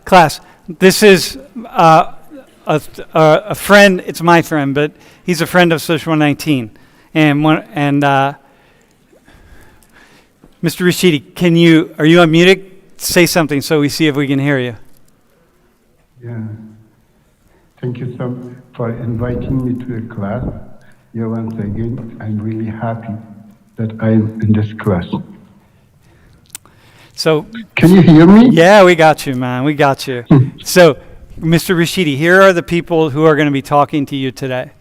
Class, this is a friend. It's my friend, but he's a friend of Social 119. Mr. Rashidi, are you unmuted? Say something so we see if we can hear you. Yeah. Thank you for inviting me to the class. Yeah, once again, I'm really happy that I'm in this class. So, can you hear me? Yeah, we got you, man. We got you. So, Mr. Rashidi, here are the people who are going to be talking to you today.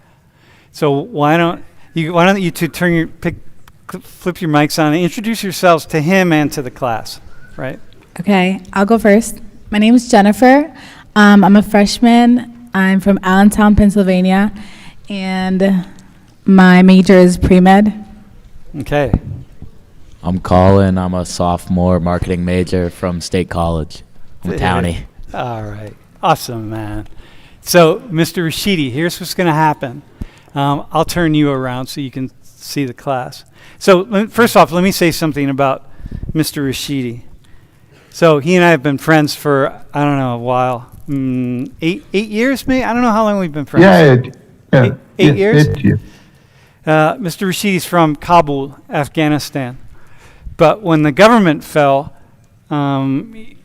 So why don't you two flip your mics on and introduce yourselves to him and to the class, right? Okay, I'll go first. My name is Jennifer. I'm a freshman. I'm from Allentown, Pennsylvania, and my major is pre-med. Okay. I'm Colin. I'm a sophomore marketing major from State College. I'm a townie. All right. Awesome, man. So, Mr. Rashidi, here's what's going to happen. I'll turn you around so you can see the class. So, first off, let me say something about Mr. Rashidi. So, he and I have been friends for, I don't know, a while. 8 years, maybe? I don't know how long we've been friends. Yeah. 8 years? 8 years. Mr. Rashidi's from Kabul, Afghanistan. But when the government fell,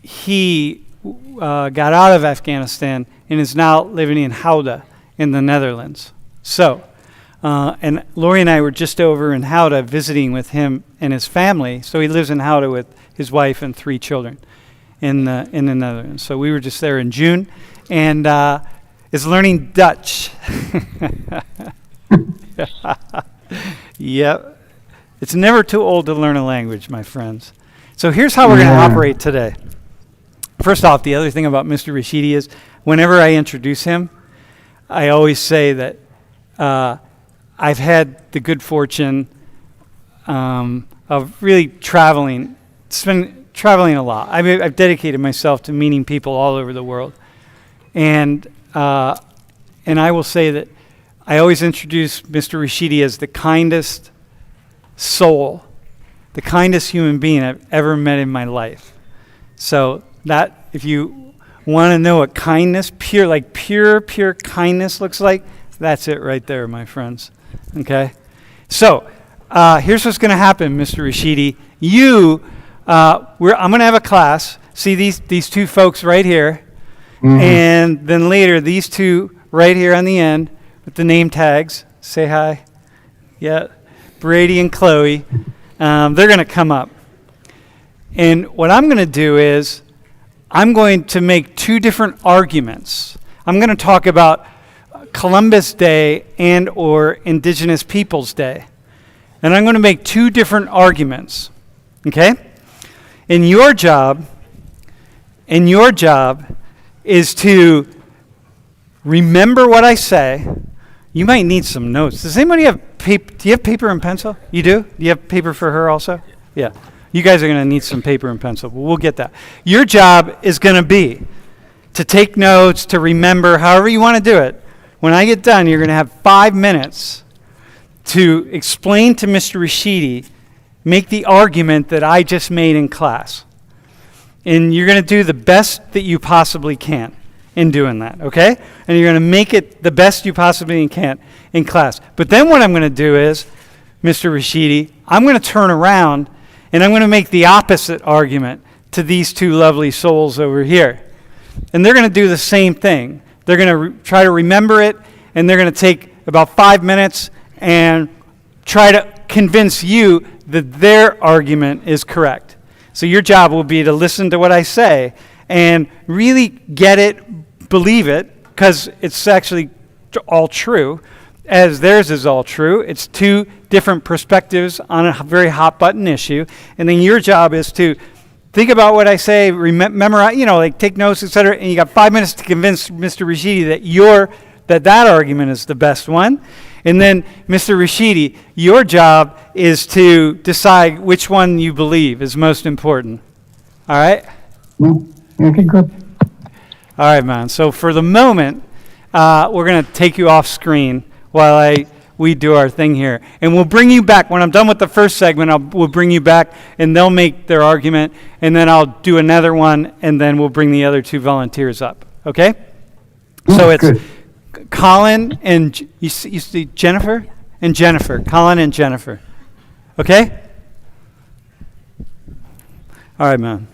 he got out of Afghanistan and is now living in Gouda in the Netherlands. So, and Lori and I were just over in Gouda visiting with him and his family. So he lives in Gouda with his wife and 3 children in the Netherlands. So we were just there in June, and is learning Dutch. Yep. It's never too old to learn a language, my friends. So here's how we're going to operate today. First off, the other thing about Mr. Rashidi is whenever I introduce him, I always say that I've had the good fortune of really traveling a lot. I've dedicated myself to meeting people all over the world. And I will say that I always introduce Mr. Rashidi as the kindest soul, the kindest human being I've ever met in my life. So that, if you want to know what kindness, pure kindness looks like, that's it right there, my friends. Okay? So, here's what's going to happen, Mr. Rashidi. I'm going to have a class. See these 2 folks right here, and then later these 2 right here on the end with the name tags. Say hi. Yeah, Brady and Chloe. They're going to come up. And what I'm going to do is I'm going to make 2 different arguments. I'm going to talk about Columbus Day and or Indigenous Peoples Day. And I'm going to make 2 different arguments. Okay? And your job is to remember what I say. You might need some notes. Does anybody have paper? Do you have paper and pencil? You do? Do you have paper for her also? Yeah. You guys are going to need some paper and pencil, but we'll get that. Your job is going to be to take notes, to remember, however you want to do it. When I get done, you're going to have 5 minutes to explain to Mr. Rashidi, make the argument that I just made in class. And you're going to do the best that you possibly can in doing that, okay? And you're going to make it the best you possibly can in class. But then what I'm going to do is, Mr. Rashidi, I'm going to turn around and I'm going to make the opposite argument to these 2 lovely souls over here. And they're going to do the same thing. They're going to try to remember it, and they're going to take about 5 minutes and try to convince you that their argument is correct. So your job will be to listen to what I say and really get it, believe it, because it's actually all true, as theirs is all true. It's 2 different perspectives on a very hot button issue. And then your job is to think about what I say, memorize, like take notes, etc. And you got 5 minutes to convince Mr. Rashidi that argument is the best one. And then, Mr. Rashidi, your job is to decide which one you believe is most important. All right? Okay, good. All right, man. So for the moment, we're going to take you off screen while we do our thing here. And we'll bring you back. When I'm done with the first segment, we'll bring you back, and they'll make their argument, and then I'll do another one, and then we'll bring the other two volunteers up. Okay? So it's Good. Colin and, you see Jennifer? And Jennifer. Colin and Jennifer. Okay? All right, man.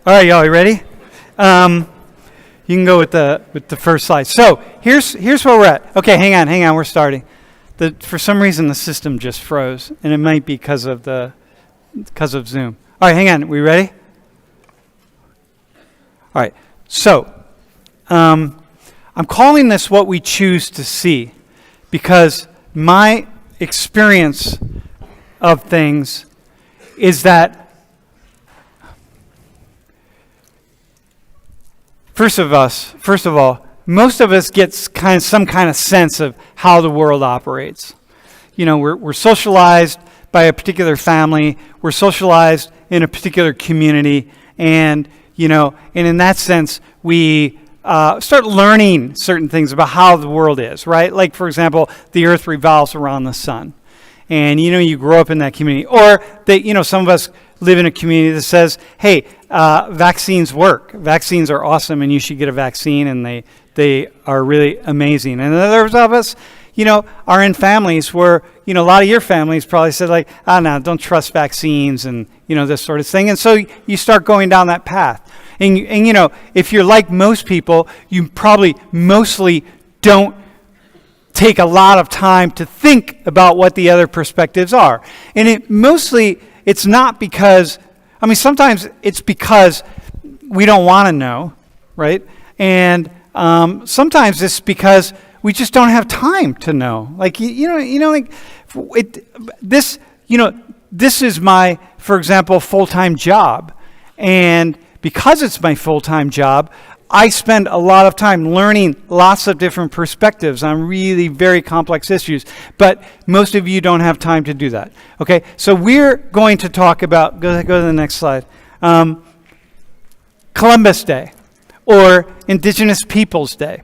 All right, y'all, you ready? You can go with the first slide. So here's where we're at. Okay, hang on, we're starting. For some reason the system just froze, and it might be because of Zoom. All right, hang on. We ready? All right. So I'm calling this what we choose to see, because my experience of things is that First of all, most of us get some kind of sense of how the world operates. You know, we're socialized by a particular family. We're socialized in a particular community, and in that sense, we start learning certain things about how the world is, right? Like, for example, the Earth revolves around the sun, and you grow up in that community, or that some of us live in a community that says, hey, vaccines work. Vaccines are awesome, and you should get a vaccine, and they are really amazing. And others of us, are in families where, a lot of your families probably said, like, no, don't trust vaccines, and, this sort of thing. And so you start going down that path. And if you're like most people, you probably mostly don't take a lot of time to think about what the other perspectives are. And it's not because, sometimes it's because we don't want to know, right? And sometimes it's because we just don't have time to know. Like, this is my, for example, full-time job. And because it's my full-time job, I spend a lot of time learning lots of different perspectives on really very complex issues, but most of you don't have time to do that. Okay, so we're going to talk about, go to the next slide, Columbus Day, or Indigenous Peoples Day.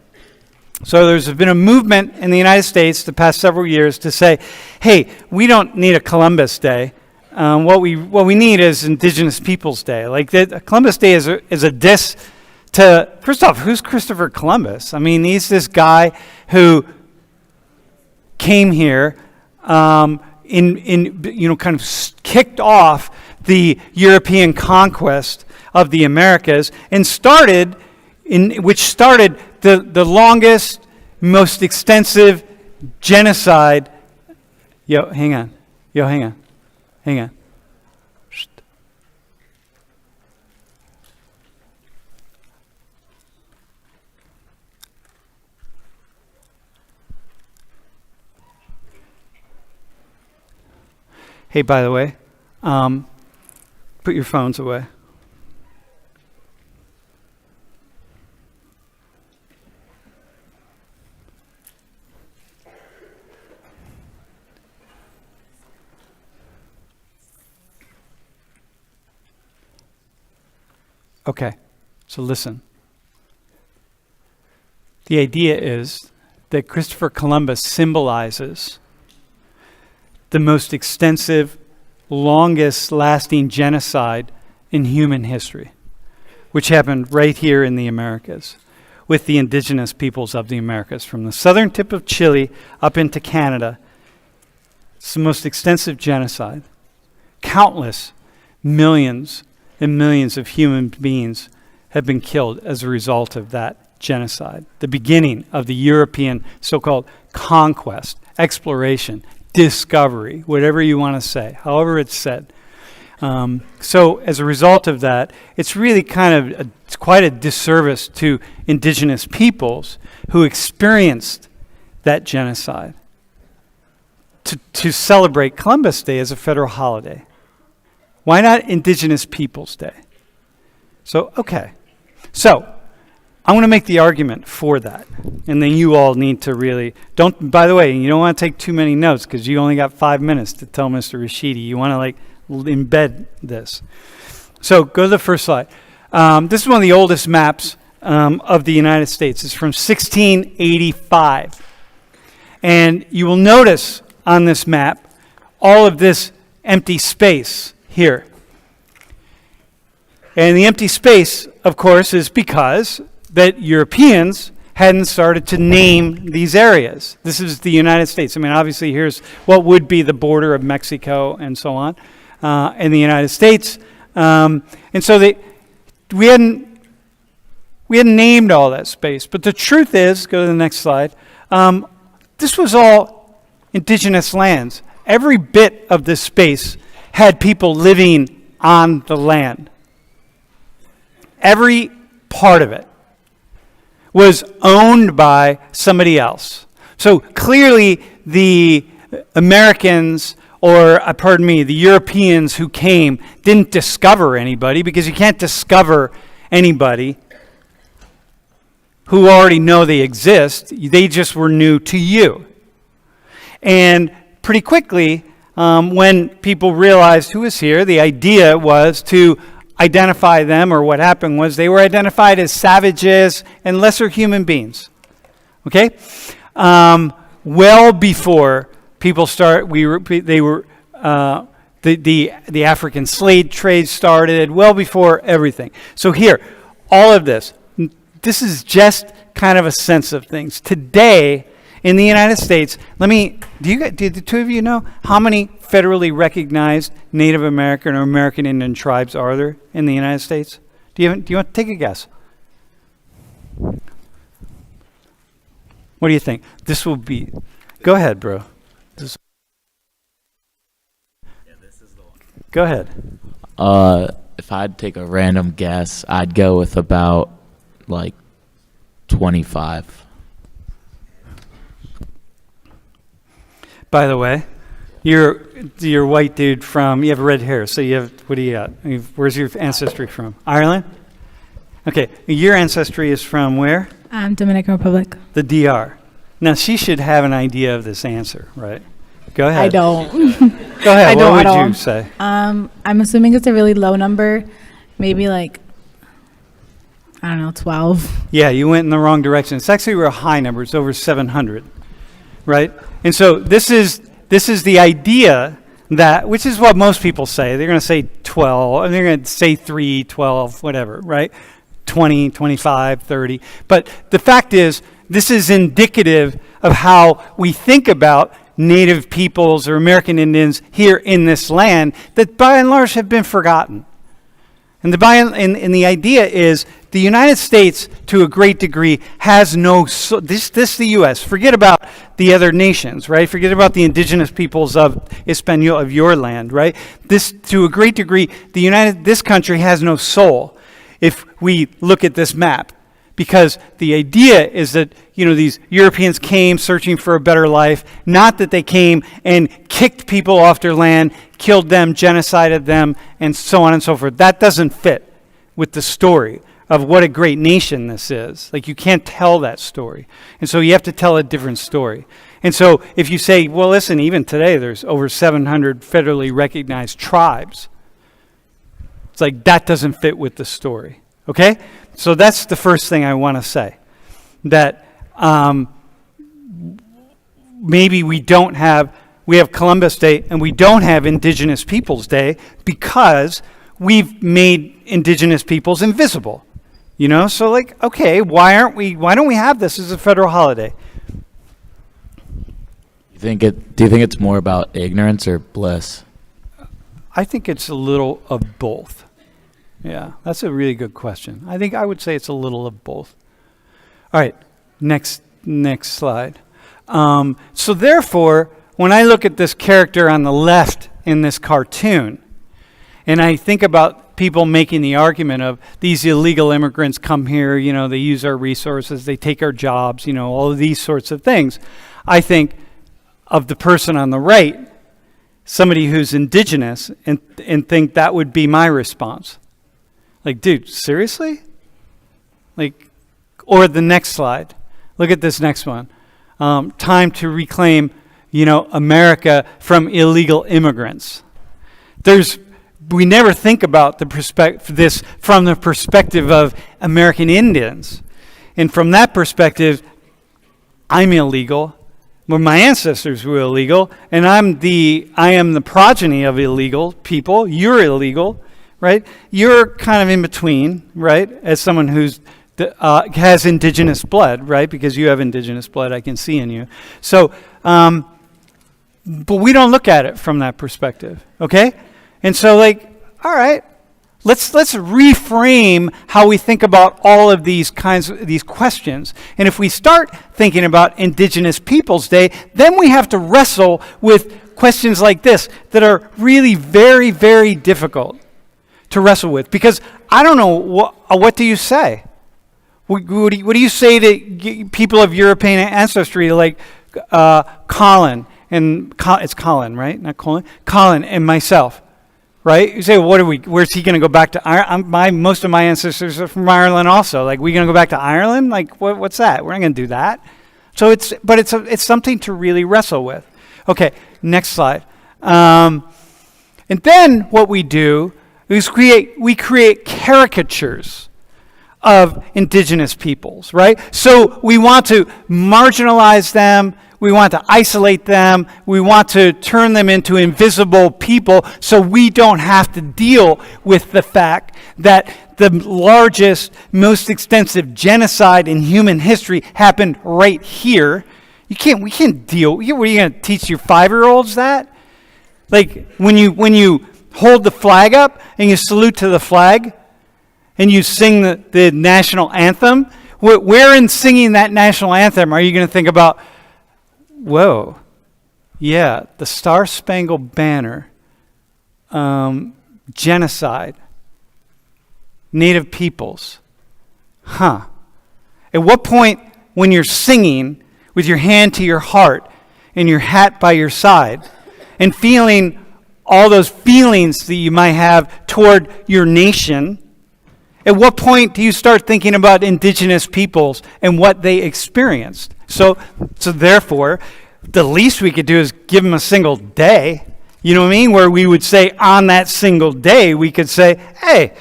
So there's been a movement in the United States the past several years to say, hey, we don't need a Columbus Day. What we need is Indigenous Peoples Day. Like, Columbus Day is a diss to, first off, who's Christopher Columbus? He's this guy who came here kind of kicked off the European conquest of the Americas and started the longest, most extensive genocide. Hang on. Hey, by the way, put your phones away. Okay, so listen. The idea is that Christopher Columbus symbolizes the most extensive, longest-lasting genocide in human history, which happened right here in the Americas with the indigenous peoples of the Americas, from the southern tip of Chile up into Canada. It's the most extensive genocide. Countless millions and millions of human beings have been killed as a result of that genocide. The beginning of the European so-called conquest, exploration, discovery, whatever you want to say, however it's said. So as a result of that, it's really it's quite a disservice to indigenous peoples who experienced that genocide to celebrate Columbus Day as a federal holiday. Why not Indigenous Peoples Day? So, okay. So, I want to make the argument for that. And then you all need to really, by the way, you don't want to take too many notes because you only got 5 minutes to tell Mr. Rashidi. You want to embed this. So go to the first slide. This is one of the oldest maps of the United States. It's from 1685. And you will notice on this map all of this empty space here. And the empty space, of course, is because that Europeans hadn't started to name these areas. This is the United States. I mean, obviously, here's what would be the border of Mexico and so on in the United States. And so we hadn't named all that space. But the truth is, go to the next slide, this was all indigenous lands. Every bit of this space had people living on the land. Every part of it was owned by somebody else. So clearly the Americans, or the Europeans who came didn't discover anybody, because you can't discover anybody who already know they exist. They just were new to you. And pretty quickly, when people realized who was here, the idea was to identify them, or what happened was they were identified as savages and lesser human beings. Okay? Well before people the African slave trade started, well before everything. So here, all of this is just kind of a sense of things. Today, in the United States, do the two of you know how many federally recognized Native American or American Indian tribes are there in the United States? Do you want to take a guess? What do you think? This will be. Go ahead, bro. Go ahead. If I'd take a random guess, I'd go with about 25. By the way, you're white dude you have red hair, so what do you got? Where's your ancestry from? Ireland? Okay, your ancestry is from where? Dominican Republic. The DR. Now, she should have an idea of this answer, right? Go ahead. I don't. Go ahead, I don't what at would all. you say? I'm assuming it's a really low number, maybe 12. Yeah, you went in the wrong direction. It's actually a high number. It's over 700, right? And so this is the idea that, which is what most people say. They're going to say 12, and they're going to say 3, 12, whatever, right? 20, 25, 30. But the fact is, this is indicative of how we think about Native peoples or American Indians here in this land that by and large have been forgotten. And the idea is the United States, to a great degree, has this the U.S. Forget about the other nations, right? Forget about the indigenous peoples of Espanol, of your land, right? This, to a great degree, this country has no soul if we look at this map. Because the idea is that, these Europeans came searching for a better life, not that they came and kicked people off their land, killed them, genocided them, and so on and so forth. That doesn't fit with the story of what a great nation this is. You can't tell that story. And so you have to tell a different story. And so if you say, well, listen, even today there's over 700 federally recognized tribes, it's that doesn't fit with the story. Okay? So that's the first thing I want to say. That maybe we have Columbus Day and we don't have Indigenous Peoples Day because we've made Indigenous peoples invisible. So okay, why don't we have this as a federal holiday? Do you think it's more about ignorance or bliss? I think it's a little of both. Yeah, that's a really good question. I would say it's a little of both. All right, next slide. So therefore, when I look at this character on the left in this cartoon, and I think about people making the argument of these illegal immigrants come here, they use our resources, they take our jobs, all of these sorts of things, I think of the person on the right, somebody who's indigenous, and think that would be my response. Dude, seriously? Or the next slide. Look at this next one. Time to reclaim, America from illegal immigrants. We never think about this from the perspective of American Indians. And from that perspective, I'm illegal. Well, my ancestors were illegal, and I am the progeny of illegal people. You're illegal, right? You're kind of in between, right? As someone who's has indigenous blood, right? Because you have indigenous blood, I can see in you. So, but we don't look at it from that perspective, okay? And so, all right, let's reframe how we think about all of these questions. And if we start thinking about Indigenous Peoples Day, then we have to wrestle with questions like this that are really very, very difficult to wrestle with. Because I don't know, what do you say? What do you say to people of European ancestry like Colin? It's Colin, right? Not Colin. Colin and myself. Right? You say, where's he going to go back to Ireland? Most of my ancestors are from Ireland also. We going to go back to Ireland? What's that? We're not going to do that. So it's something to really wrestle with. Okay, next slide. And then what we do is we create caricatures of Indigenous peoples, right? So we want to marginalize them. We want to isolate them. We want to turn them into invisible people so we don't have to deal with the fact that the largest, most extensive genocide in human history happened right here. We can't deal. What are you going to teach your 5-year-olds that? When you hold the flag up and you salute to the flag and you sing the national anthem, where in singing that national anthem are you going to think about, whoa, yeah, the Star-Spangled Banner, genocide, Native peoples. At what point when you're singing with your hand to your heart and your hat by your side and feeling all those feelings that you might have toward your nation, at what point do you start thinking about Indigenous peoples and what they experienced? So therefore, the least we could do is give them a single day, you know what I mean? Where we would say on that single day, we could say, hey,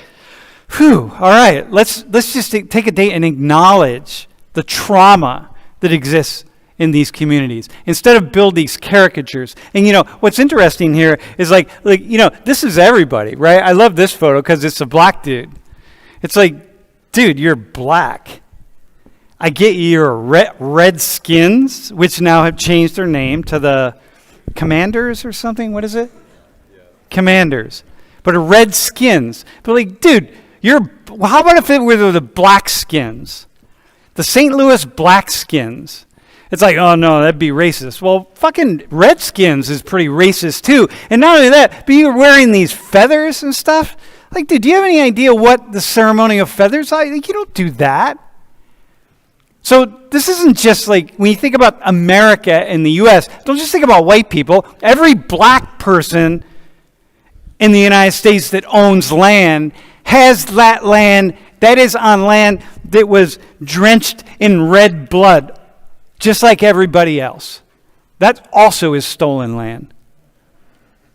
all right, let's just take a day and acknowledge the trauma that exists in these communities instead of build these caricatures. And what's interesting here is this is everybody, right? I love this photo because it's a black dude. It's dude, you're black. I get your Redskins, which now have changed their name to the Commanders or something. What is it? Yeah. Commanders. But Redskins. But dude, how about if it were the Blackskins? The St. Louis Blackskins. It's oh no, that'd be racist. Well, fucking Redskins is pretty racist too. And not only that, but you're wearing these feathers and stuff. Dude, do you have any idea what the ceremony of feathers are? You don't do that. So this isn't just when you think about America and the U.S., don't just think about white people. Every black person in the United States that owns land has that land that is on land that was drenched in red blood, just like everybody else. That also is stolen land.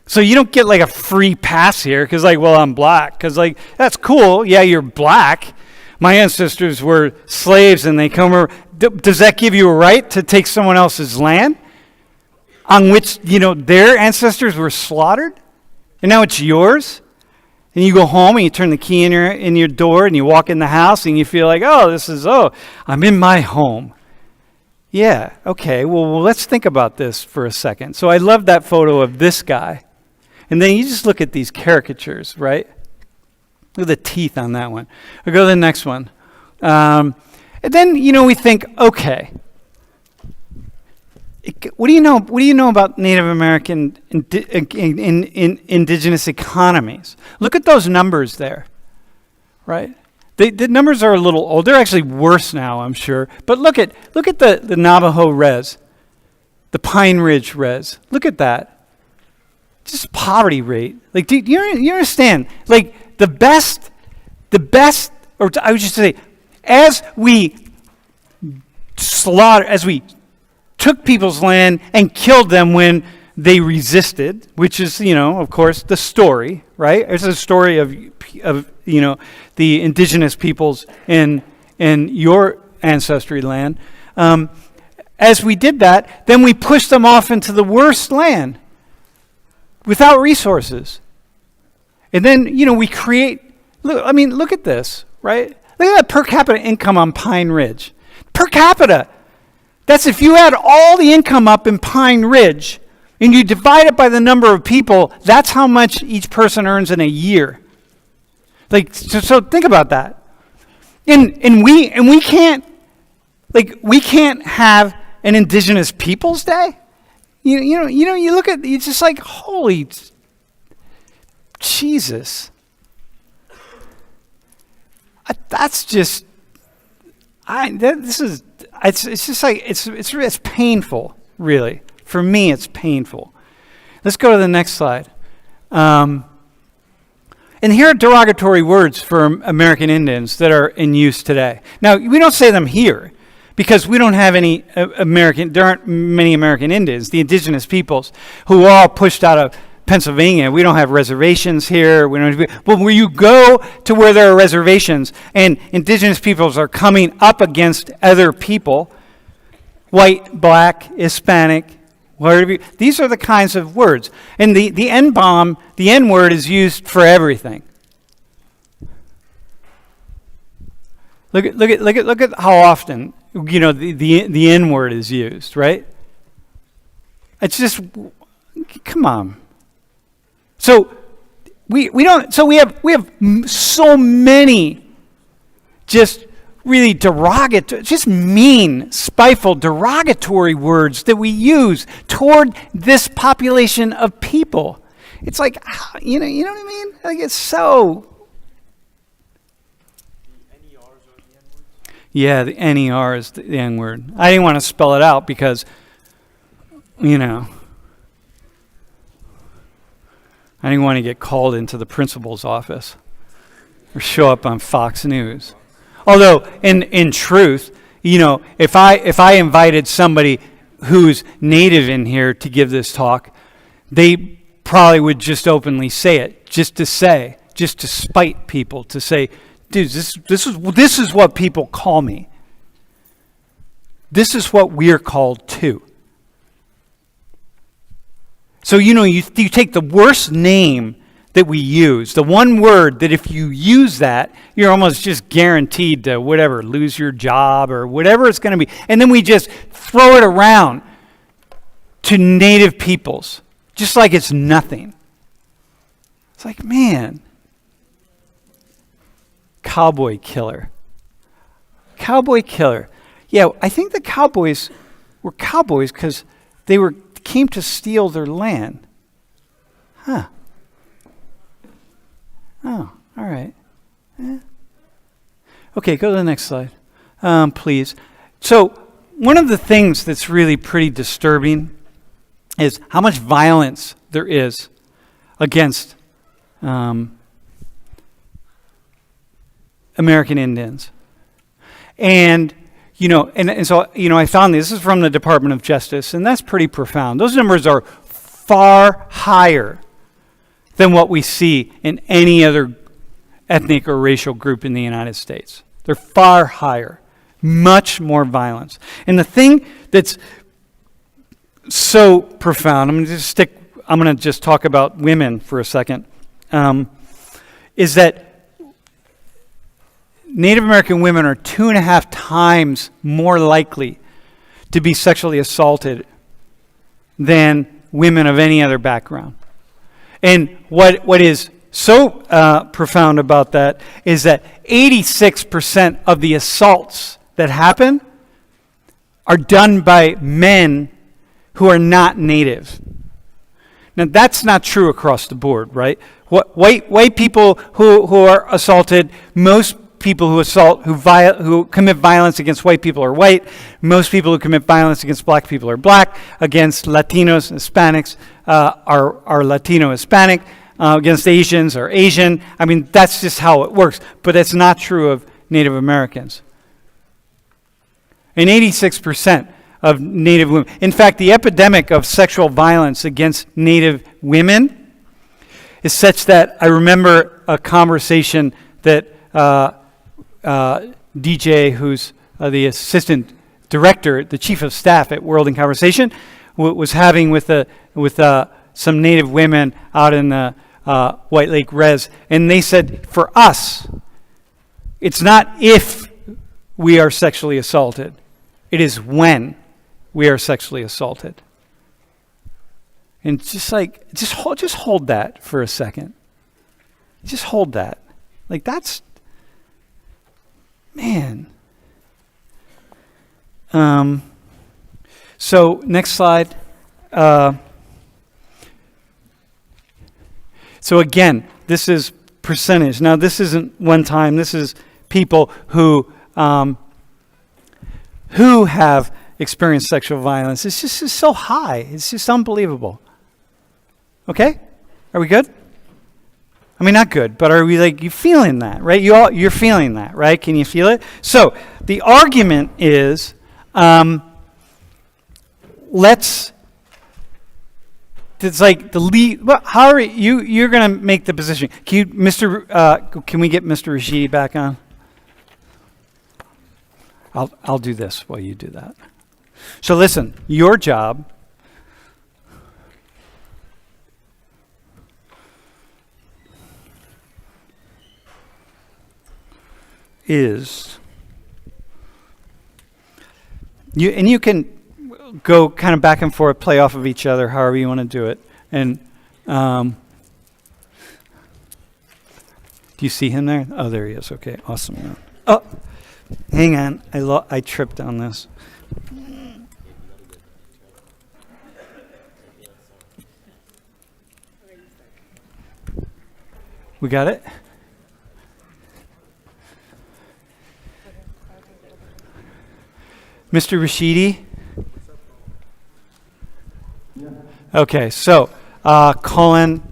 So you don't get a free pass here because I'm black. Because that's cool. Yeah, you're black. My ancestors were slaves and they come over. Does that give you a right to take someone else's land on which, their ancestors were slaughtered? And now it's yours? And you go home and you turn the key in your door and you walk in the house and you feel I'm in my home. Yeah, okay, well, let's think about this for a second. So I love that photo of this guy. And then you just look at these caricatures, right? Look at the teeth on that one. We'll go to the next one. And then, we think, okay, what do you know about Native American indigenous economies? Look at those numbers there, right? The numbers are a little old. They're actually worse now, I'm sure. But look at the Navajo res, the Pine Ridge res. Look at that. Just poverty rate. Do you understand? The best, or I would just say, as we as we took people's land and killed them when they resisted, which is, of course, the story, right? It's a story of the indigenous peoples in your ancestry land. As we did that, then we pushed them off into the worst land without resources. And then, we create, look at this, right? Look at that per capita income on Pine Ridge. Per capita. That's if you add all the income up in Pine Ridge and you divide it by the number of people, that's how much each person earns in a year. So think about that. And we can't have an Indigenous Peoples Day. You look at it's just like, holy Jesus. That's just it's just like it's painful, really. For me, it's painful. Let's go to the next slide. And here are derogatory words for American Indians that are in use today. Now, we don't say them here because we don't have there aren't many American Indians, the indigenous peoples, who are all pushed out of Pennsylvania. We don't have reservations here. But when you go to where there are reservations and indigenous peoples are coming up against other people, white, black, Hispanic, whatever, these are the kinds of words. And the N-bomb, the N-word is used for everything. Look at how often, the N-word is used, right? It's just, come on. So we have so many just really derogatory, just mean, spiteful, derogatory words that we use toward this population of people. It's like, you know what I mean? Like, it's so. Yeah, the NER is the N-word. I didn't want to spell it out because, I didn't want to get called into the principal's office or show up on Fox News. Although, in truth, if I invited somebody who's native in here to give this talk, they probably would just openly say it, just to spite people, to say, dude, this is what people call me. This is what we're called too. So, you take the worst name that we use, the one word that if you use that, you're almost just guaranteed to lose your job or whatever it's going to be. And then we just throw it around to native peoples, just like it's nothing. It's like, man, cowboy killer. Cowboy killer. Yeah, I think the cowboys were cowboys because they came to steal their land. Huh. Oh, all right. Okay, go to the next slide, please. So one of the things that's really pretty disturbing is how much violence there is against American Indians. And, so I found this is from the Department of Justice, and that's pretty profound. Those numbers are far higher than what we see in any other ethnic or racial group in the United States. They're far higher, much more violence. And the thing that's so profound, I'm going to just talk about women for a second, is that Native American women are 2.5 times more likely to be sexually assaulted than women of any other background. And what is so profound about that is that 86% of the assaults that happen are done by men who are not native. Now, that's not true across the board, right? White people who are assaulted, most people who commit violence against white people are white. Most people who commit violence against black people are black. Against Latinos, Hispanics are Latino, Hispanic. Against Asians are Asian. I mean, that's just how it works. But that's not true of Native Americans. And 86% of Native women. In fact, the epidemic of sexual violence against Native women is such that I remember a conversation that DJ, who's the assistant director, the chief of staff at World in Conversation, was having with some Native women out in the White Lake Res. And they said, for us, it's not if we are sexually assaulted. It is when we are sexually assaulted. And just hold that for a second. Just hold that. Like that's, man. So next slide. So again, this is percentage. Now this isn't one time. This is people who have experienced sexual violence. It's just so high. It's just unbelievable. Okay? Are we good? I mean, not good, but are we like, you feeling that, right? You're feeling that, right? Can you feel it? So the argument is, it's like the lead. Well, how are you're going to make the position? Can you, can we get Mr. Rashidi back on? I'll do this while you do that. So listen, your job is you can go kind of back and forth, play off of each other, however you want to do it. And do you see him there? Oh, there he is. Okay, awesome. Oh, hang on. I tripped on this. We got it? Mr. Rashidi? Okay, so Colin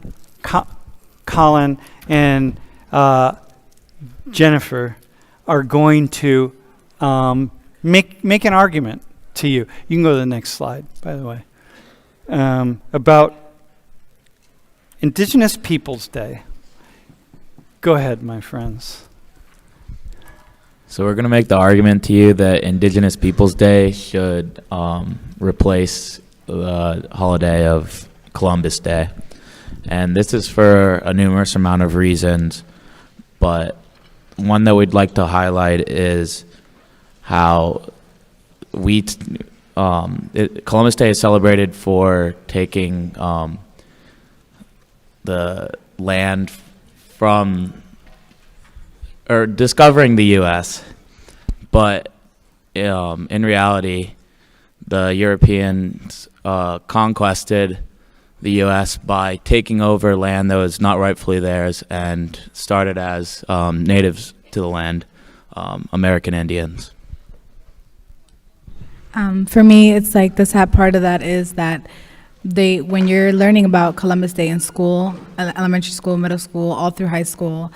and Jennifer are going to make an argument to you. You can go to the next slide, by the way, about Indigenous Peoples Day. Go ahead, my friends. So we're going to make the argument to you that Indigenous Peoples Day should replace the holiday of Columbus Day. And this is for a numerous amount of reasons, but one that we'd like to highlight is how Columbus Day is celebrated for taking the land from, or discovering the U.S., but in reality, the Europeans conquested the U.S. by taking over land that was not rightfully theirs and started as natives to the land, American Indians. For me, it's like the sad part of that is that when you're learning about Columbus Day in school, elementary school, middle school, all through high school,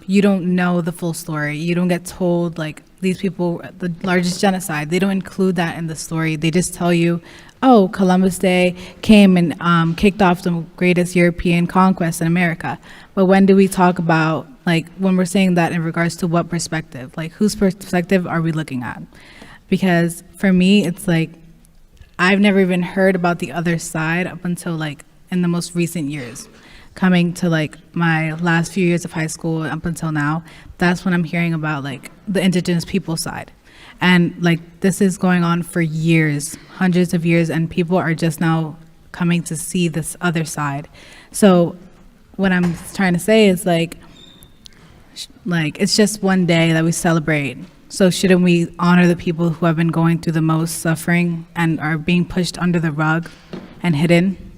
you don't know the full story. You don't get told, like, these people, the largest genocide. They don't include that in the story. They just tell you, oh, Columbus Day came and kicked off the greatest European conquest in America. But when do we talk about, like, when we're saying that in regards to what perspective? Like, whose perspective are we looking at? Because for me, it's like, I've never even heard about the other side up until, like, in the most recent years. Coming to, like, my last few years of high school up until now, that's when I'm hearing about, like, the Indigenous people side. And, like, this is going on for years, hundreds of years, and people are just now coming to see this other side. So what I'm trying to say is, like it's just one day that we celebrate. So shouldn't we honor the people who have been going through the most suffering and are being pushed under the rug and hidden?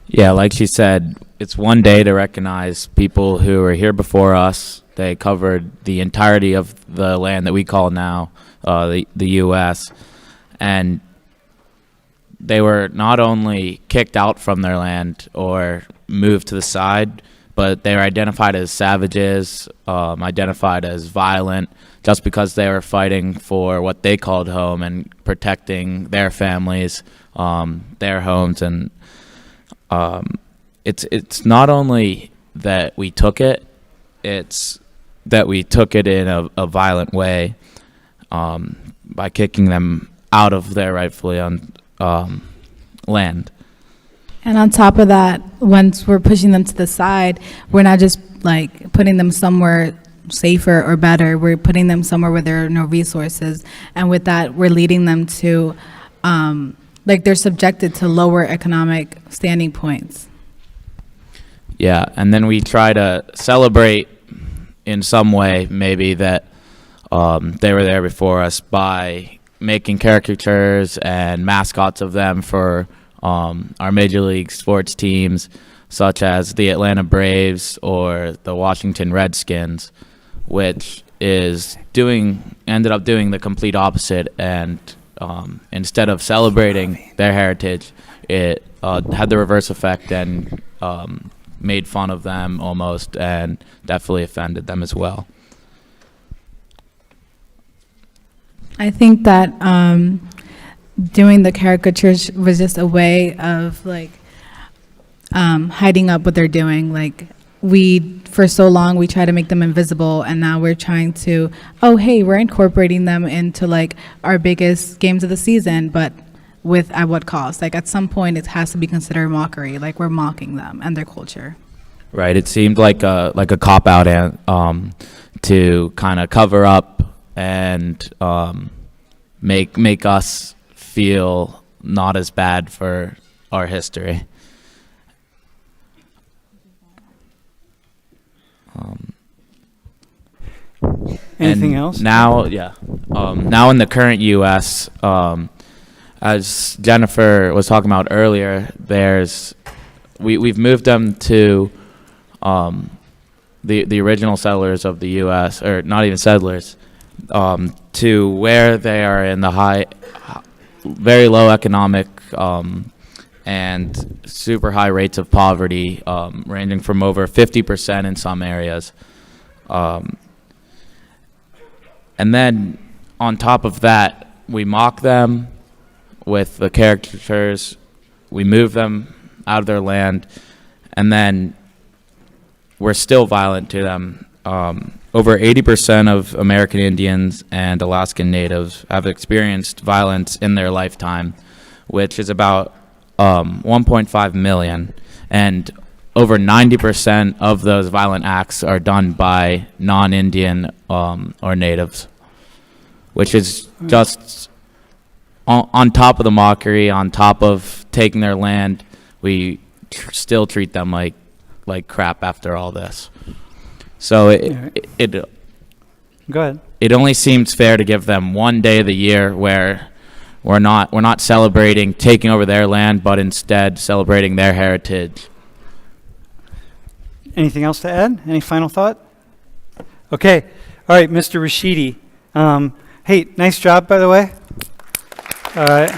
Yeah, like she said, it's one day to recognize people who were here before us. They covered the entirety of the land that we call now the U.S., and they were not only kicked out from their land or moved to the side, but they were identified as savages, identified as violent, just because they were fighting for what they called home and protecting their families, their homes. And it's not only that we took it, it's that we took it in a violent way, by kicking them out of their rightfully on land. And on top of that, once we're pushing them to the side, we're not just like putting them somewhere safer or better. We're putting them somewhere where there are no resources. And with that, we're leading them to, like they're subjected to lower economic standing points. Yeah, and then we try to celebrate in some way maybe that they were there before us by making caricatures and mascots of them for our major league sports teams, such as the Atlanta Braves or the Washington Redskins, which ended up doing the complete opposite. And instead of celebrating their heritage, it had the reverse effect and made fun of them almost, and definitely offended them as well. I think that doing the caricatures was just a way of like hiding up what they're doing. Like for so long we try to make them invisible, and now we're trying to, oh hey, we're incorporating them into like our biggest games of the season, but at what cost? Like at some point it has to be considered mockery, like we're mocking them and their culture. Right. It seemed like a cop out to kind of cover up and make us feel not as bad for our history. Anything else? Now, now in the current U.S., as Jennifer was talking about earlier, we've moved them to the original settlers of the U.S., or not even settlers, to where they are in the very low economic and super high rates of poverty, ranging from over 50% in some areas. And then on top of that, we mock them with the caricatures, we move them out of their land, and then we're still violent to them. Over 80% of American Indians and Alaskan Natives have experienced violence in their lifetime, which is about 1.5 million. And over 90% of those violent acts are done by non-Indian or natives, which is just on top of the mockery, on top of taking their land. We still treat them like crap after all this. So Go ahead. it only seems fair to give them one day of the year where we're not celebrating taking over their land, but instead celebrating their heritage. Anything else to add? Any final thought? Okay. All right, Mr. Rashidi. Hey, nice job, by the way. All right.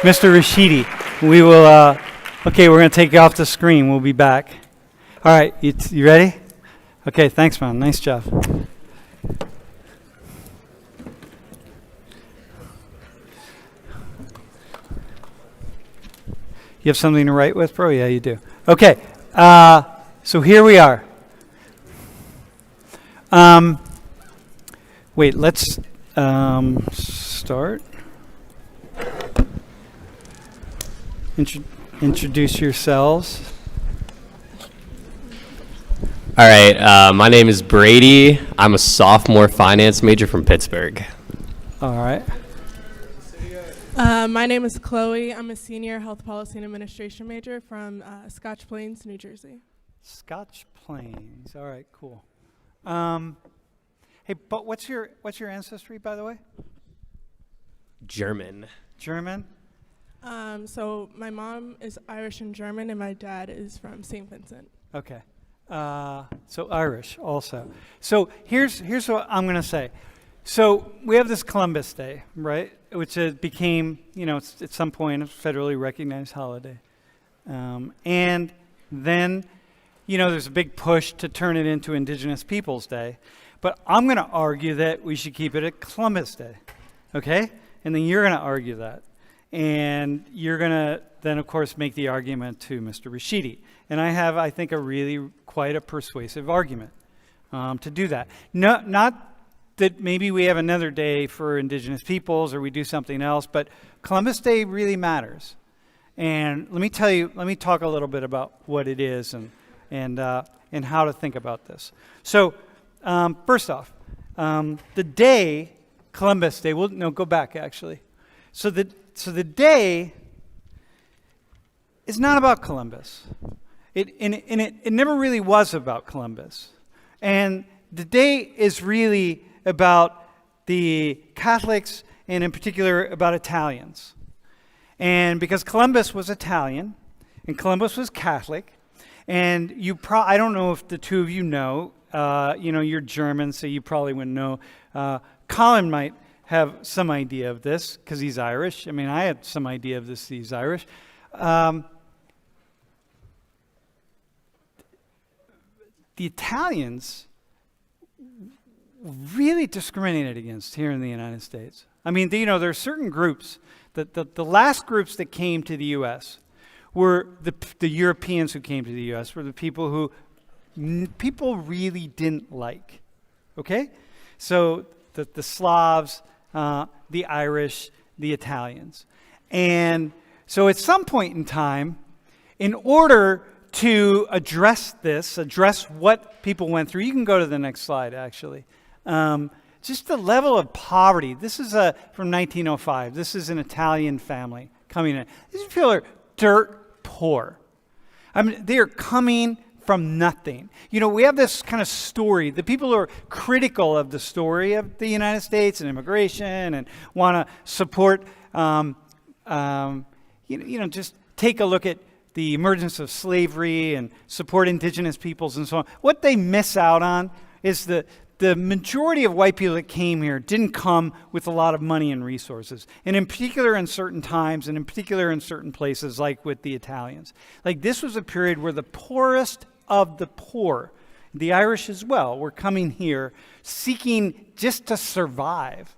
Mr. Rashidi, we will, okay, we're going to take you off the screen. We'll be back. All right, you ready? Okay, thanks, man. Nice job. You have something to write with, bro? Yeah, you do. Okay, so here we are. Wait, let's start. Introduce yourselves. All right, my name is Brady. I'm a sophomore finance major from Pittsburgh. All right. My name is Chloe. I'm a senior health policy and administration major from Scotch Plains, New Jersey. Scotch Plains. All right, cool. Hey, but what's your ancestry, by the way? German. German? So my mom is Irish and German, and my dad is from St. Vincent. Okay. So Irish also. So here's what I'm going to say. So we have this Columbus Day, right? Which became, at some point a federally recognized holiday. And then, there's a big push to turn it into Indigenous Peoples Day. But I'm going to argue that we should keep it at Columbus Day, okay? And then you're going to argue that. And you're going to then, of course, make the argument to Mr. Rashidi. And I have, I think, quite a persuasive argument to do that. No, not that maybe we have another day for Indigenous peoples or we do something else, but Columbus Day really matters. And let me talk a little bit about what it is and how to think about this. So, first off, the day, Columbus Day, go back actually. So the day is not about Columbus. It never really was about Columbus. And the day is really about the Catholics and in particular about Italians. And because Columbus was Italian and Columbus was Catholic, and I don't know if the two of you know, you're German, so you probably wouldn't know. Colin might have some idea of this because he's Irish. I mean, I had some idea of this, he's Irish. The Italians really discriminated against here in the United States. I mean, there are certain groups, the last groups that came to the U.S. were the Europeans who came to the U.S., were the people who people really didn't like, okay? So the Slavs, the Irish, the Italians. And so at some point in time, in order to address what people went through, you can go to the next slide, actually. Just the level of poverty. This is from 1905. This is an Italian family coming in. These people are dirt poor. I mean, they are coming from nothing. We have this kind of story. The people who are critical of the story of the United States and immigration and want to support, just take a look at the emergence of slavery and support indigenous peoples and so on. What they miss out on is the majority of white people that came here didn't come with a lot of money and resources. And in particular in certain times, and in particular in certain places, like with the Italians. Like this was a period where the poorest of the poor, the Irish as well, were coming here seeking just to survive.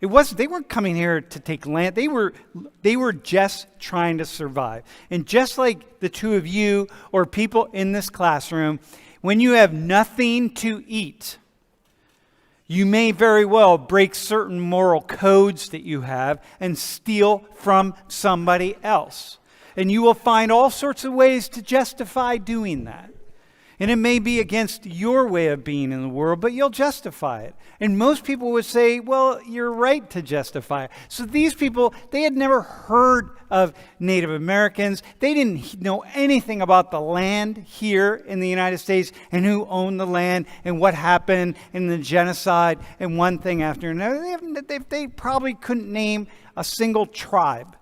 They weren't coming here to take land. They were just trying to survive. And just like the two of you or people in this classroom, when you have nothing to eat, you may very well break certain moral codes that you have and steal from somebody else. And you will find all sorts of ways to justify doing that. And it may be against your way of being in the world, but you'll justify it. And most people would say, well, you're right to justify it. So these people, they had never heard of Native Americans. They didn't know anything about the land here in the United States and who owned the land and what happened in the genocide and one thing after another. They probably couldn't name a single tribe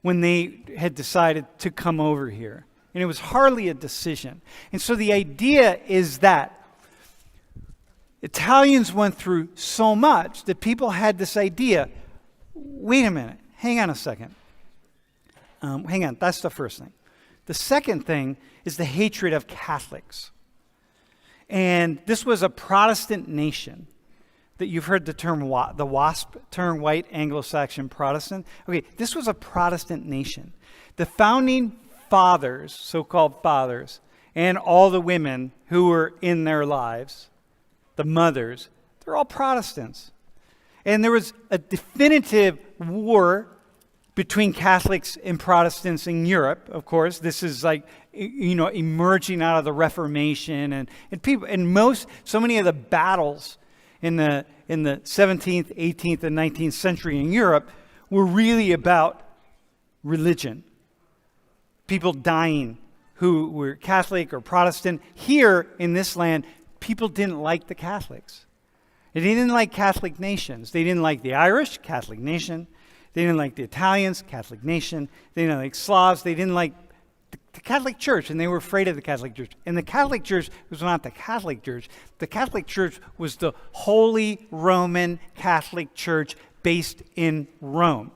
when they had decided to come over here. And it was hardly a decision. And so the idea is that Italians went through so much that people had this idea, wait a minute, hang on a second. Hang on, that's the first thing. The second thing is the hatred of Catholics. And this was a Protestant nation. That you've heard the term, the WASP term, white Anglo-Saxon Protestant. Okay, this was a Protestant nation. The founding fathers, so-called fathers, and all the women who were in their lives, the mothers, they're all Protestants. And there was a definitive war between Catholics and Protestants in Europe, of course. This is like, emerging out of the Reformation and people, and so many of the battles in the 17th, 18th, and 19th century in Europe were really about religion. People dying who were Catholic or Protestant. Here in this land, people didn't like the Catholics. They didn't like Catholic nations. They didn't like the Irish, Catholic nation. They didn't like the Italians, Catholic nation. They didn't like Slavs. They didn't like the Catholic Church, and they were afraid of the Catholic Church. And the Catholic Church was not the Catholic Church. The Catholic Church was the Holy Roman Catholic Church based in Rome.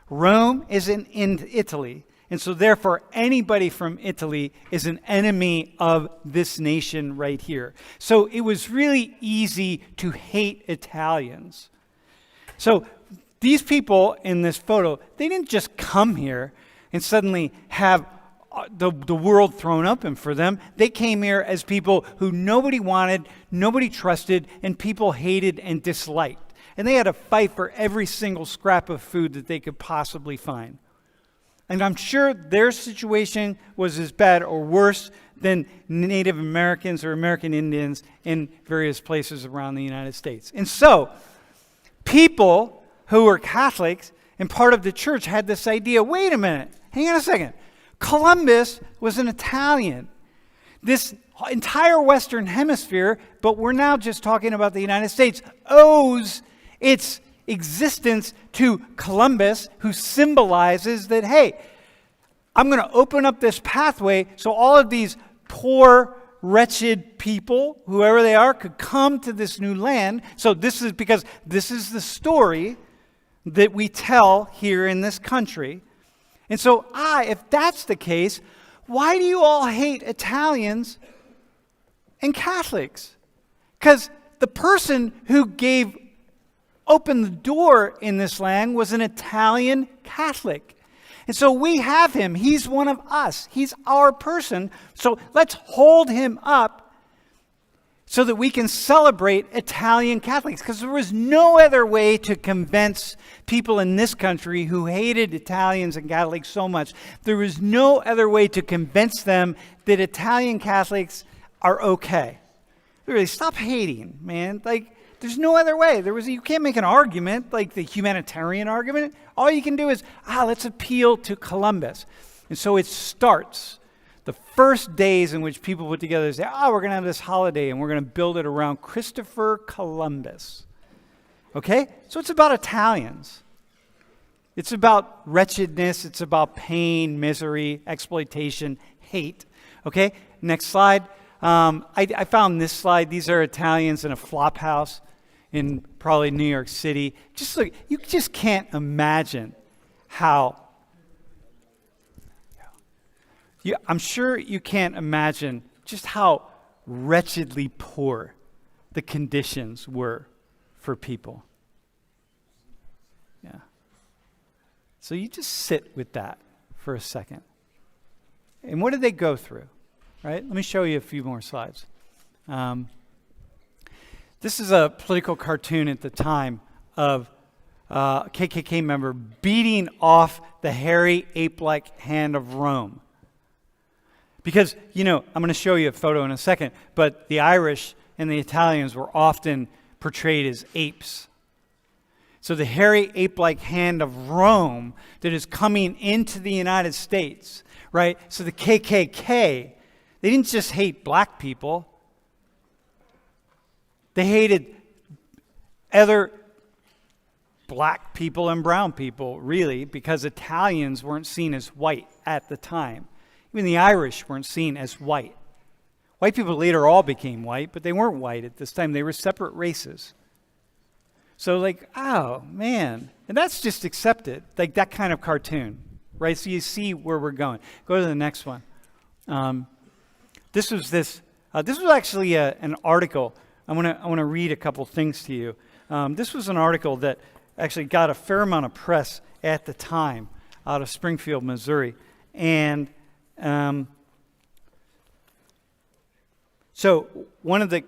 Rome is in Italy. And so therefore, anybody from Italy is an enemy of this nation right here. So it was really easy to hate Italians. So these people in this photo, they didn't just come here and suddenly have the world thrown open for them. They came here as people who nobody wanted, nobody trusted, and people hated and disliked. And they had to fight for every single scrap of food that they could possibly find. And I'm sure their situation was as bad or worse than Native Americans or American Indians in various places around the United States. And so, people who were Catholics and part of the church had this idea, wait a minute, hang on a second. Columbus was an Italian. This entire Western Hemisphere, but we're now just talking about the United States, owes its existence to Columbus, who symbolizes that, hey, I'm going to open up this pathway so all of these poor, wretched people, whoever they are, could come to this new land. So this is because this is the story that we tell here in this country. And so if that's the case, why do you all hate Italians and Catholics? Because the person who opened the door in this land was an Italian Catholic. And so we have him. He's one of us. He's our person. So let's hold him up so that we can celebrate Italian Catholics. Because there was no other way to convince people in this country who hated Italians and Catholics so much. There was no other way to convince them that Italian Catholics are okay. Really, stop hating, man. Like, there's no other way. You can't make an argument like the humanitarian argument. All you can do is, let's appeal to Columbus. And so it starts. The first days in which people put together say, we're going to have this holiday and we're going to build it around Christopher Columbus. Okay? So it's about Italians. It's about wretchedness. It's about pain, misery, exploitation, hate. Okay? Next slide. I found this slide. These are Italians in a flop house in probably New York City. Just look, you just can't imagine how. I'm sure you can't imagine just how wretchedly poor the conditions were for people. Yeah. So you just sit with that for a second. And what did they go through? Right? Let me show you a few more slides. This is a political cartoon at the time of a KKK member beating off the hairy ape-like hand of Rome. Because, I'm going to show you a photo in a second, but the Irish and the Italians were often portrayed as apes. So the hairy ape-like hand of Rome that is coming into the United States, right? So the KKK, they didn't just hate black people. They hated other black people and brown people, really, because Italians weren't seen as white at the time. Even the Irish weren't seen as white. White people later all became white, but they weren't white at this time. They were separate races. So oh, man. And that's just accepted, like that kind of cartoon, right? So you see where we're going. Go to the next one. This was actually an article. I want to read a couple things to you. This was an article that actually got a fair amount of press at the time out of Springfield, Missouri. And so one of the,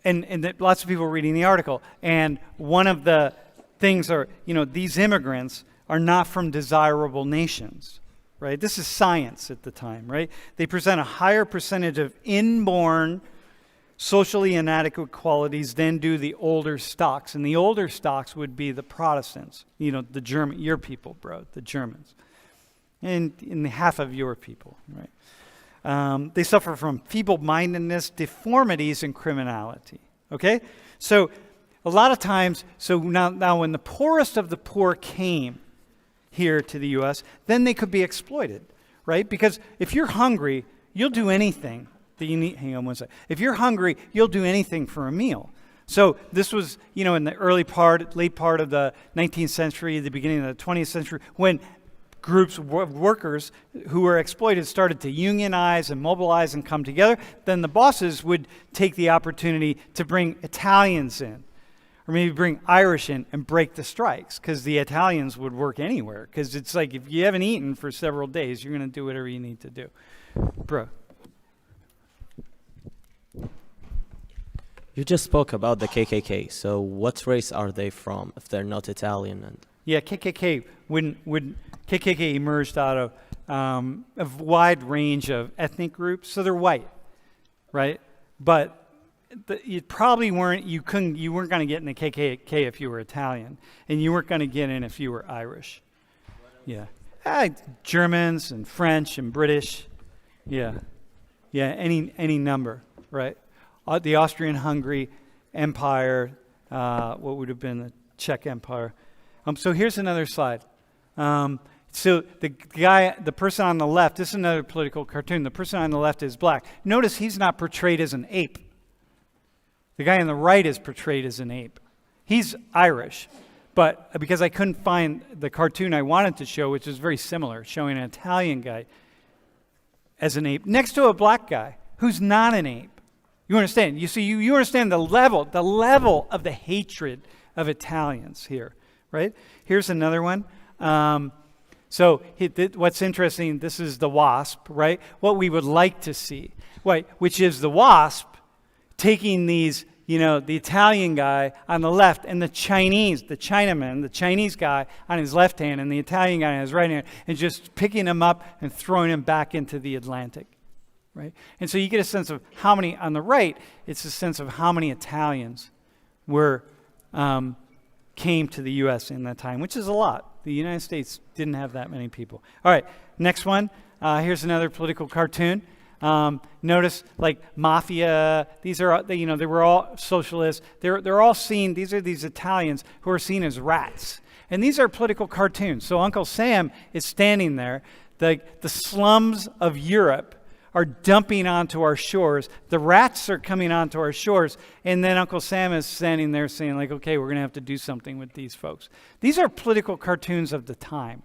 and lots of people were reading the article, and one of the things are, these immigrants are not from desirable nations, right? This is science at the time, right? They present a higher percentage of inborn socially inadequate qualities than do the older stocks. And the older stocks would be the Protestants, your people, bro, the Germans. And in half of your people, right? They suffer from feeble-mindedness, deformities, and criminality. Okay? So a lot of times, now when the poorest of the poor came here to the U.S., then they could be exploited, right? Because if you're hungry, you'll do anything that you need. Hang on one second. If you're hungry, you'll do anything for a meal. So this was, in the late part of the 19th century, the beginning of the 20th century, when groups of workers who were exploited started to unionize and mobilize and come together, then the bosses would take the opportunity to bring Italians in, or maybe bring Irish in and break the strikes, because the Italians would work anywhere. Because it's like, if you haven't eaten for several days, you're going to do whatever you need to do. Bro. You just spoke about the KKK. So what race are they from if they're not Italian? And Yeah, KKK KKK emerged out of a wide range of ethnic groups, so they're white, right? But you probably weren't going to get in the KKK if you were Italian, and you weren't going to get in if you were Irish. Yeah, Germans and French and British. Yeah, any number, right? The Austrian-Hungary Empire, what would have been the Czech Empire. So here's another slide. So the person on the left, this is another political cartoon. The person on the left is black. Notice he's not portrayed as an ape. The guy on the right is portrayed as an ape. He's Irish, but because I couldn't find the cartoon I wanted to show, which is very similar, showing an Italian guy as an ape next to a black guy who's not an ape. You understand? You see, you understand the level of the hatred of Italians here, right? Here's another one. What's interesting, this is the WASP, right? What we would like to see, right? Which is the WASP taking these, the Italian guy on the left and the Chinaman, the Chinese guy on his left hand and the Italian guy on his right hand, and just picking him up and throwing him back into the Atlantic, right? And so you get a sense of how many, on the right, it's a sense of how many Italians came to the U.S. in that time, which is a lot. The United States didn't have that many people. All right, next one. Here's another political cartoon. Notice, like, mafia. These are, they were all socialists. They're all seen. These are these Italians who are seen as rats, and these are political cartoons. So Uncle Sam is standing there. The slums of Europe are dumping onto our shores. The rats are coming onto our shores, and then Uncle Sam is standing there saying, like, okay, we're going to have to do something with these folks. These are political cartoons of the time.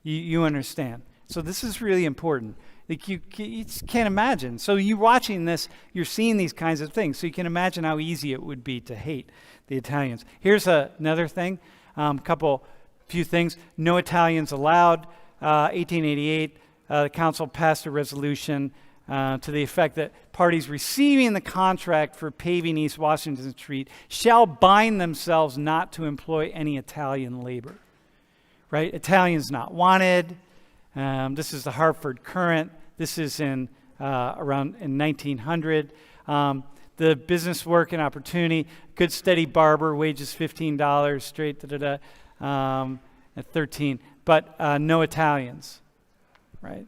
You understand? So this is really important. Like, you just can't imagine. So you watching this, you're seeing these kinds of things. So you can imagine how easy it would be to hate the Italians. Here's another thing, few things. No Italians allowed. 1888. The council passed a resolution to the effect that parties receiving the contract for paving East Washington Street shall bind themselves not to employ any Italian labor. Right? Italians not wanted. This is the Hartford Courant. This is in 1900. The business work and opportunity. Good steady barber, wages $15 straight. At 13, but no Italians. Right?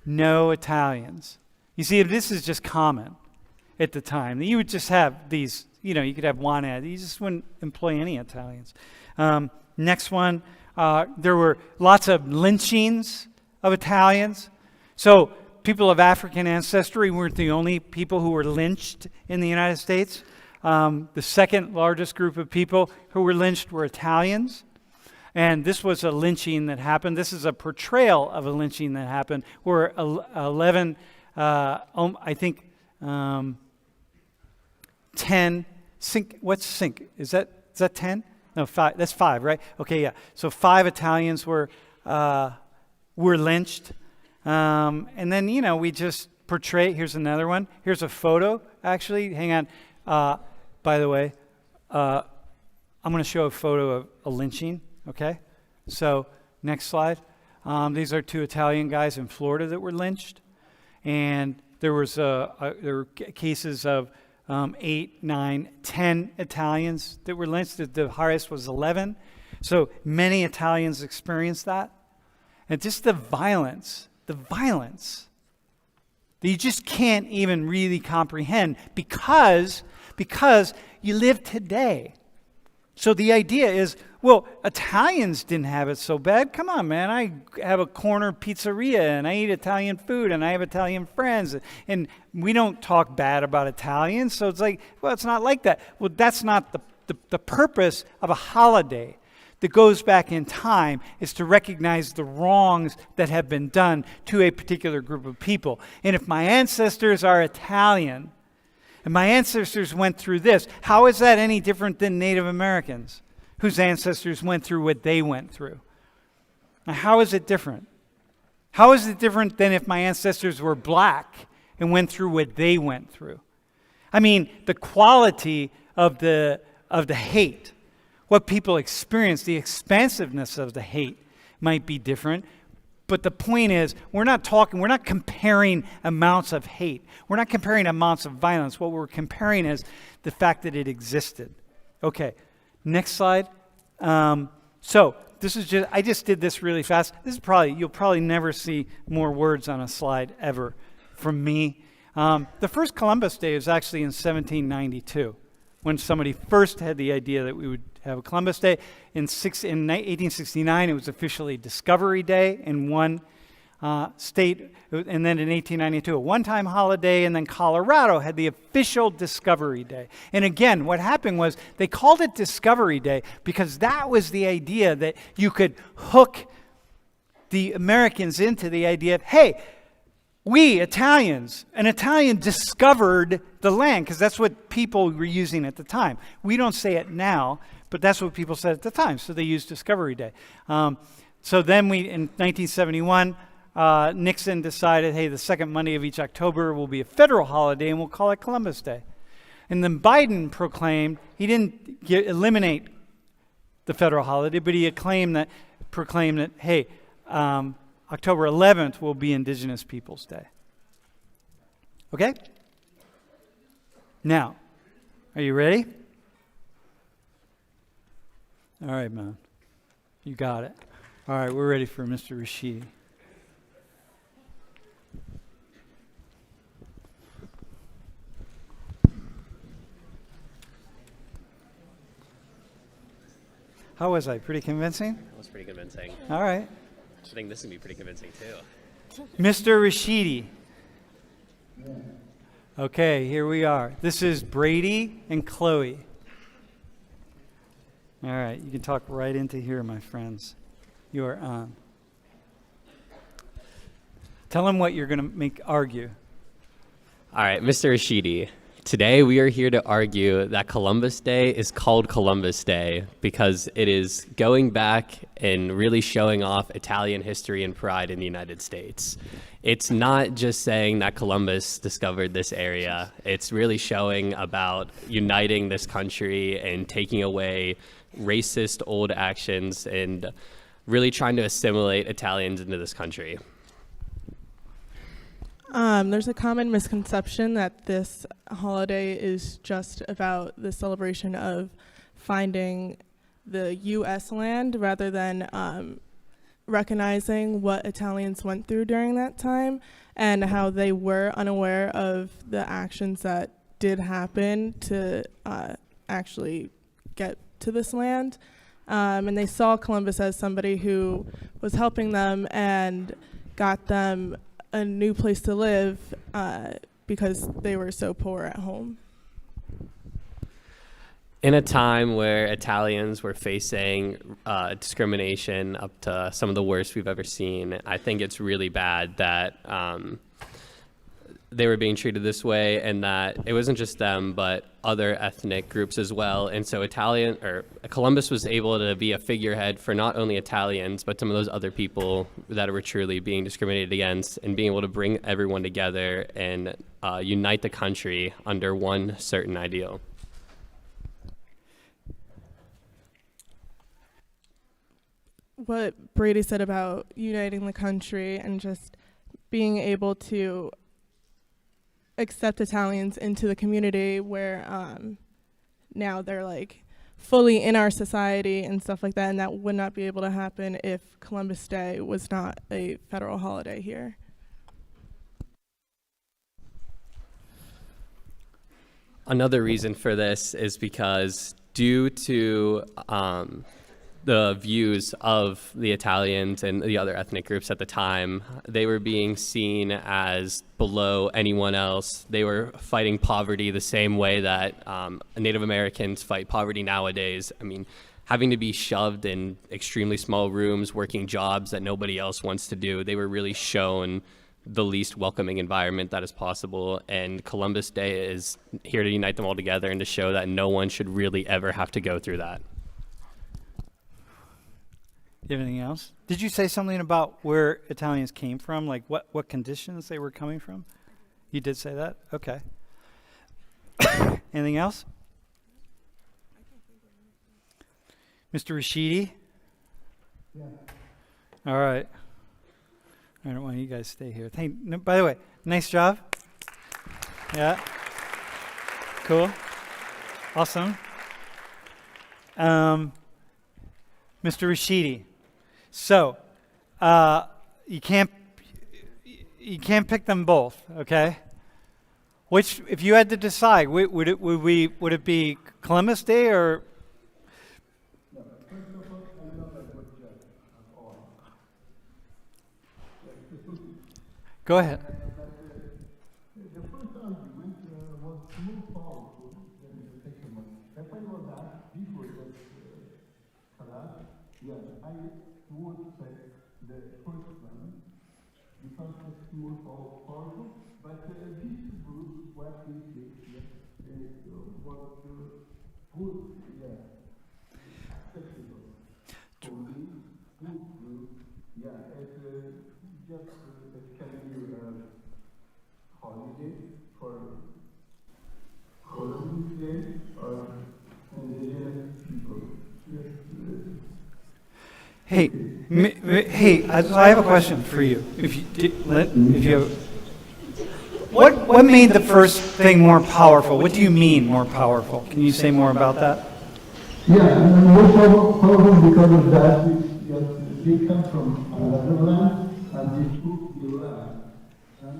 No Italians. You see, this is just common at the time. You would just have these, you could have one ad. You just wouldn't employ any Italians. Next one, there were lots of lynchings of Italians. So people of African ancestry weren't the only people who were lynched in the United States. The second largest group of people who were lynched were Italians. And this was a lynching that happened. This is a portrayal of a lynching that happened where 10, what's sync? Is that 10? No, 5. That's 5, right? Okay, yeah. So 5 Italians were lynched. And then, we just portray, here's another one. Here's a photo, actually. Hang on. By the way, I'm going to show a photo of a lynching. Okay, so next slide. These are 2 Italian guys in Florida that were lynched, and there were cases of 8, 9, 10 Italians that were lynched. The highest was 11. So many Italians experienced that, and just the violence that you just can't even really comprehend because you live today. So the idea is, well, Italians didn't have it so bad. Come on, man. I have a corner pizzeria, and I eat Italian food, and I have Italian friends. And we don't talk bad about Italians. So it's like, well, it's not like that. Well, that's not the purpose of a holiday. that goes back in time is to recognize the wrongs that have been done to a particular group of people. And if my ancestors are Italian, and my ancestors went through this, how is that any different than Native Americans whose ancestors went through what they went through? Now, how is it different? How is it different than if my ancestors were black and went through what they went through? I mean, the quality of the hate, what people experience, the expansiveness of the hate might be different. But the point is, we're not comparing amounts of hate. We're not comparing amounts of violence. What we're comparing is the fact that it existed. Okay, next slide. So this is I just did this really fast. You'll probably never see more words on a slide ever from me. The first Columbus Day is actually in 1792, when somebody first had the idea that we would have a Columbus Day. In 1869, it was officially Discovery Day in one state, and then in 1892, a one-time holiday, and then Colorado had the official Discovery Day. And again, what happened was they called it Discovery Day because that was the idea that you could hook the Americans into the idea of, hey, we Italians, an Italian discovered the land, because that's what people were using at the time. We don't say it now, but that's what people said at the time, so they used Discovery Day. So then in 1971, Nixon decided, hey, the second Monday of each October will be a federal holiday, and we'll call it Columbus Day. And then Biden proclaimed, he didn't eliminate the federal holiday, but he proclaimed that, hey, October 11th will be Indigenous Peoples Day. Okay? Now, are you ready? All right, man. You got it. All right, we're ready for Mr. Rashidi. How was I? Pretty convincing? That was pretty convincing. All right. I think this would be pretty convincing too. Mr. Rashidi. Okay, here we are. This is Brady and Chloe. All right, you can talk right into here, my friends. You are on. Tell them what you're going to argue. All right, Mr. Rashidi. Today we are here to argue that Columbus Day is called Columbus Day because it is going back and really showing off Italian history and pride in the United States. It's not just saying that Columbus discovered this area. It's really showing about uniting this country and taking away racist old actions and really trying to assimilate Italians into this country. There's a common misconception that this holiday is just about the celebration of finding the U.S. land rather than recognizing what Italians went through during that time and how they were unaware of the actions that did happen to actually get to this land. And they saw Columbus as somebody who was helping them and got them a new place to live because they were so poor at home. In a time where Italians were facing discrimination up to some of the worst we've ever seen, I think it's really bad that they were being treated this way, and that it wasn't just them, but other ethnic groups as well. And so Columbus was able to be a figurehead for not only Italians, but some of those other people that were truly being discriminated against, and being able to bring everyone together and unite the country under one certain ideal. What Brady said about uniting the country and just being able to accept Italians into the community where now they're like fully in our society and stuff like that, and that would not be able to happen if Columbus Day was not a federal holiday here. Another reason for this is because due to the views of the Italians and the other ethnic groups at the time, they were being seen as below anyone else. They were fighting poverty the same way that Native Americans fight poverty nowadays. I mean, having to be shoved in extremely small rooms, working jobs that nobody else wants to do. They were really shown the least welcoming environment that is possible. And Columbus Day is here to unite them all together and to show that no one should really ever have to go through that. Anything else? Did you say something about where Italians came from? Like what conditions they were coming from? You did say that? Okay. Anything else? Mr. Rashidi? Yeah. All right. I don't want you guys to stay here. By the way, nice job. Yeah. Cool. Awesome. Mr. Rashidi. So, you can't pick them both, okay? Which, if you had to decide, would it be Columbus Day or? Go ahead. The first argument was more powerful than the second one. If I was asked before that class, yes, I would say the first one because it's more powerful. But this group, what we did, was good, acceptable. For me, good group, it's just holiday for Columbus Day or Indigenous people. Hey, hey! I have a question for you. What made the first thing more powerful? What do you mean more powerful? Can you say more about that? Yeah, more powerful because of that. They come from another land and they took the land and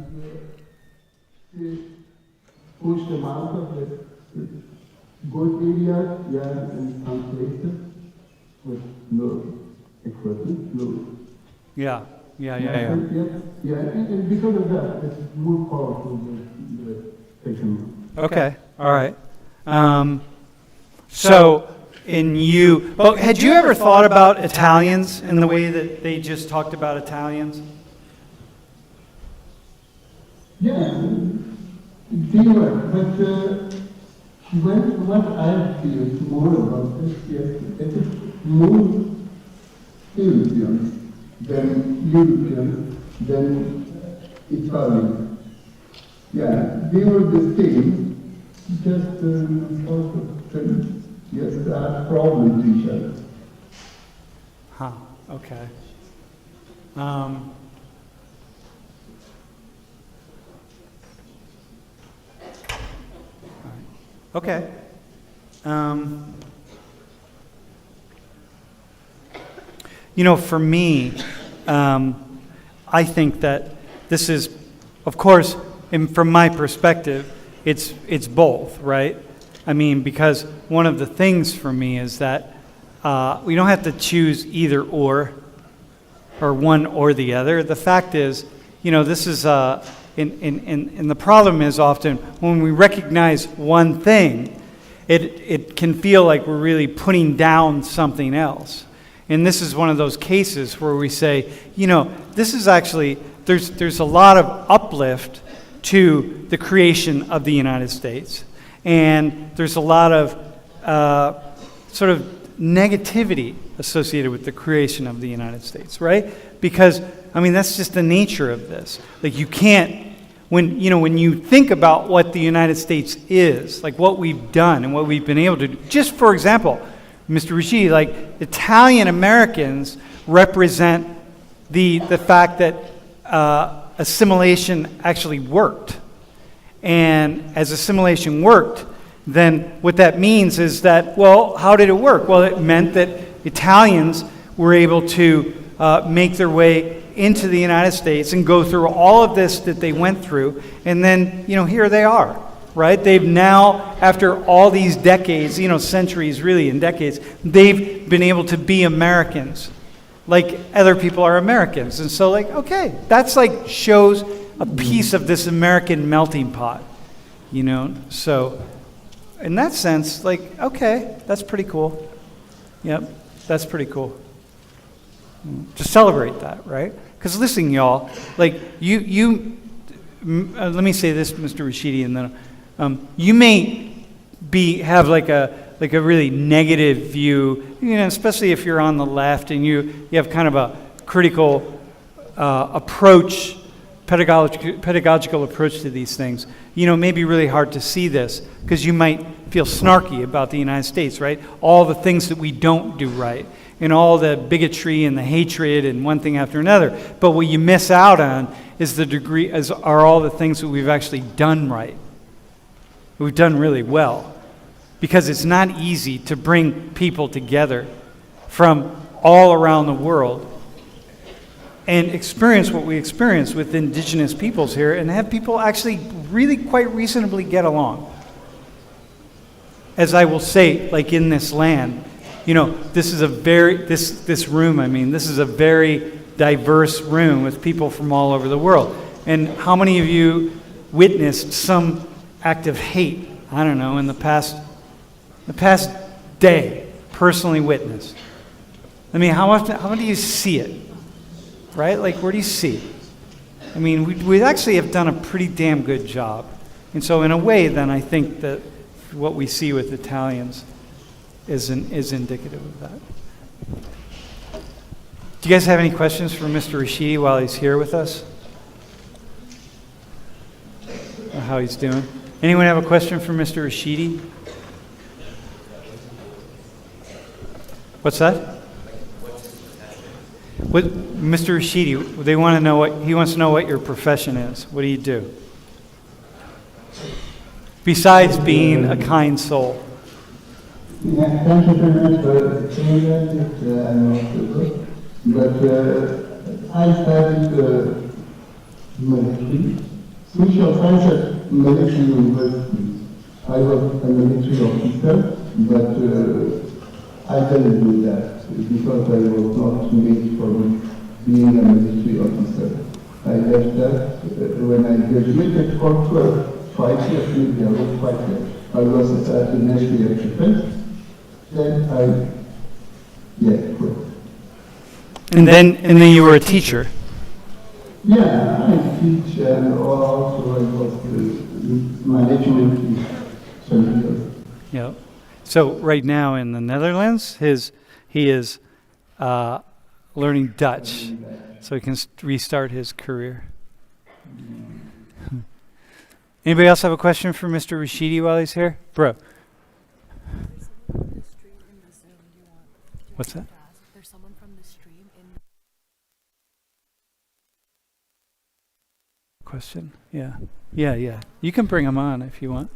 they pushed them out of the good area, in some places with no equipment, no. Yeah. And because of that, it's more powerful than the second one. Okay. All right. So, had you ever thought about Italians in the way that they just talked about Italians? Yeah, they were, but what I feel more about this, it is more European than Italian. Yeah, they were the same, just they had problems with each other. Huh. Okay. Okay. For me, I think that this is, of course, and from my perspective, it's both, right? I mean, because one of the things for me is that we don't have to choose either or one or the other. The fact is, this is, and the problem is often when we recognize one thing, it can feel like we're really putting down something else. And this is one of those cases where we say, this is actually, there's a lot of uplift to the creation of the United States. And there's a lot of sort of negativity associated with the creation of the United States, right? Because, that's just the nature of this. Like you can't, when you think about what the United States is, like what we've done and what we've been able to do, just for example, Mr. Rashidi, like Italian Americans represent the fact that assimilation actually worked. And as assimilation worked, then what that means is that, well, how did it work? Well, it meant that Italians were able to make their way into the United States and go through all of this that they went through. And then, here they are, right? They've now, after all these decades, centuries really and decades, they've been able to be Americans like other people are Americans. And so okay, that's shows a piece of this American melting pot, So in that sense, okay, that's pretty cool. Yep, that's pretty cool. Just celebrate that, right? Because listen, y'all, like let me say this, Mr. Rashidi, and then you may have like a really negative view, especially if you're on the left and you have kind of a critical approach, pedagogical approach to these things. It may be really hard to see this because you might feel snarky about the United States, right? All the things that we don't do right, and all the bigotry and the hatred and one thing after another. But what you miss out on is are all the things that we've actually done right. We've done really well. Because it's not easy to bring people together from all around the world and experience what we experience with indigenous peoples here and have people actually really quite reasonably get along. As I will say, like in this land, this is this room, this is a very diverse room with people from all over the world. And how many of you witnessed some act of hate, I don't know, in the past day, personally witnessed? How do you see it? Right? Like, where do you see it? We actually have done a pretty damn good job. And so in a way, then, I think that what we see with Italians is indicative of that. Do you guys have any questions for Mr. Rashidi while he's here with us? Or how he's doing? Anyone have a question for Mr. Rashidi? What's that? What, Mr. Rashidi, he wants to know what your profession is. What do you do? Besides being a kind soul. Yeah, thank you very much for explaining it. I'm also good. But I started military, social science military university. I was a military officer, but I didn't do that because I was not made for being a military officer. I left that when I graduated for 5 years, maybe I was 5 years. I was at the National Air Defense. Then I quit. And then you were a teacher. Yeah, I teach and also I was management center. Yeah. So right now in the Netherlands, he is learning Dutch, so he can restart his career. Anybody else have a question for Mr. Rashidi while he's here? Bro. What's that? There's someone from the stream in. Question? Yeah. You can bring him on if you want.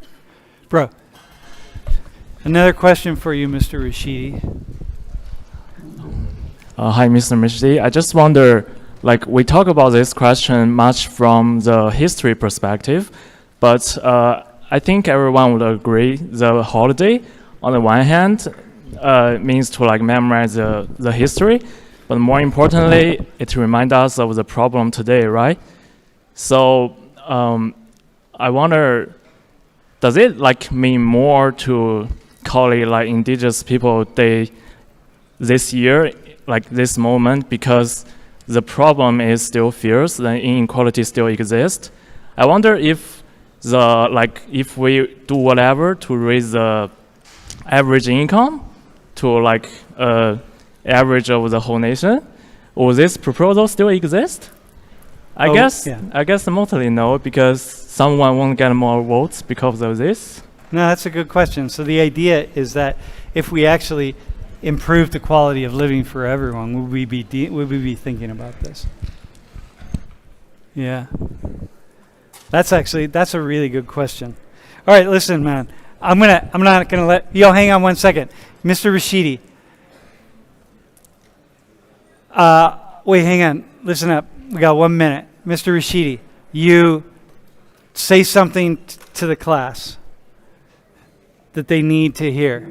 Bro. Another question for you, Mr. Rashidi. Hi, Mr. Rashidi. I just wonder, we talk about this question much from the history perspective, but I think everyone would agree the holiday, on the one hand, means to memorize the history, but more importantly, it reminds us of the problem today, right? So I wonder, does it mean more to call it Indigenous People Day this year, this moment, because the problem is still fierce, the inequality still exists? I wonder if if we do whatever to raise the average income to average of the whole nation, will this proposal still exist? I guess mostly no, because someone won't get more votes because of this. No, that's a good question. So the idea is that if we actually improve the quality of living for everyone, would we be thinking about this? Yeah. That's a really good question. All right, listen, man. I'm not gonna let hang on one second. Mr. Rashidi. Wait, hang on. Listen up. We got 1 minute. Mr. Rashidi, you say something to the class that they need to hear.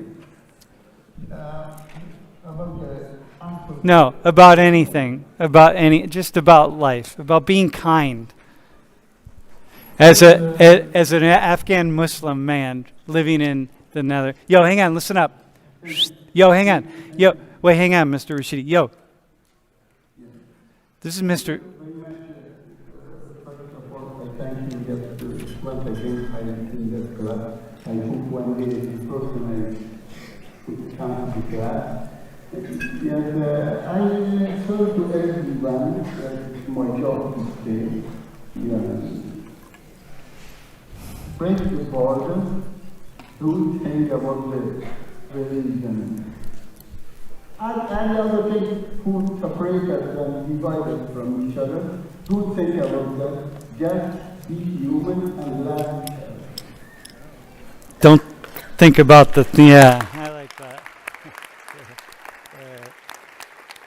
No, about anything, just about life, about being kind. As an Afghan Muslim man living in the Netherlands. Hang on, listen up. Yo, hang on. Yo, wait, hang on, Mr. Rashidi. Yo. This is Mr. Very much, first of all, I thank you just once again, I think that class. I hope one day this person could come to class. Yes, I told to everyone that it's my job to stay. Yes. Break the border, don't think about the religion. And other thing who separate us and divide us from each other, don't think about that. Just be human and love each other. Don't think about the, yeah.